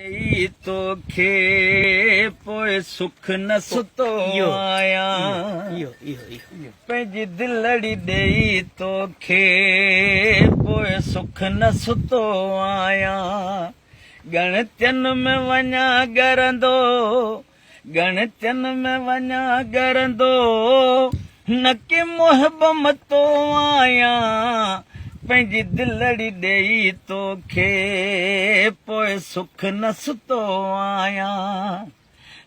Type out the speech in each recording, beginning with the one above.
तोखे पोइ सुख न सुतो आया पंहिंजी दिलड़ी ॾेई तोखे पोइ सुख न सुतो आया गणतियुनि में वञा गरंदो गणतियुनि में वञा गरंदो न कि मोहबमतो आया पंहिंजी दिलड़ी ॾेई तोखे पोइ सुख न सुतो आया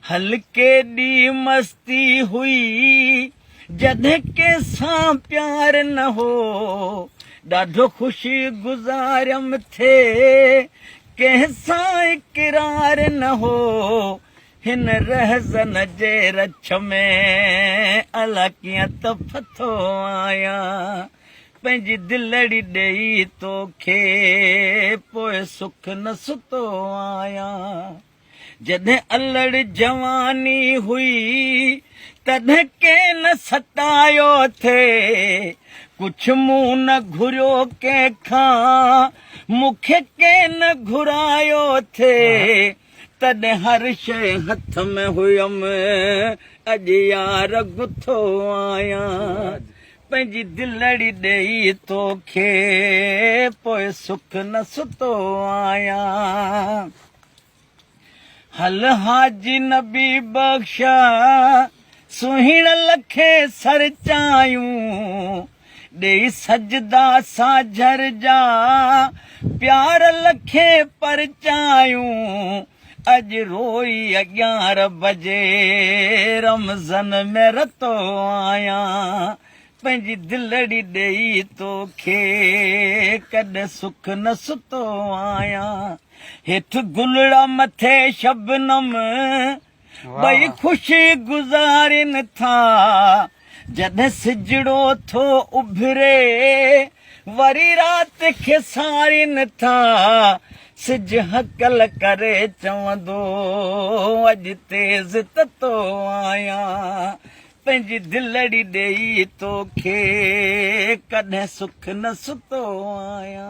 हल्के ॾी मस्ती हुई जॾहिं कंहिंसां प्यार न हो ॾाढो ख़ुशी गुज़ारियमि थिए कंहिंसां इक़रार न हो हिन रहज़न जे रछ में अला कीअं त फथो आया पंहिंजी दिलड़ी ॾेई तोखे पोइ सुख न सुतो आया जॾहिं अलड़ जवानी हुई तॾहिं कंहिं न सतायो थे कुझु मूं न घुरियो कंहिंखां मूंखे कंहिं न घुरायो थे तॾहिं हर शइ हथ में हुयमि अॼु यार गुथो आया पंहिंजी दिलड़ी ॾेई तोखे पोइ सुख न सुतो आया हल हाजी नबी बख़्शा सुहिण लखे सर चायूं ॾेई सजदा साझर जा प्यार लखे परचायूं अॼु रोई 11 बजे रमज़न में रतो आया पंहिंजी दिलड़ी ॾेई तोखे कॾहिं सुख न सुतो आया हेठि गुलड़ा मथे शबनम ॿई ख़ुशी गुज़ारिन था जॾहिं सिजड़ो थो उभिरे वरी राति खे सारिन था सिज हकल करे चवंदो अॼु तेज़ ततो आया पंहिंजी दिलड़ी ॾेई तोखे कॾहिं सुख न सुतो आया।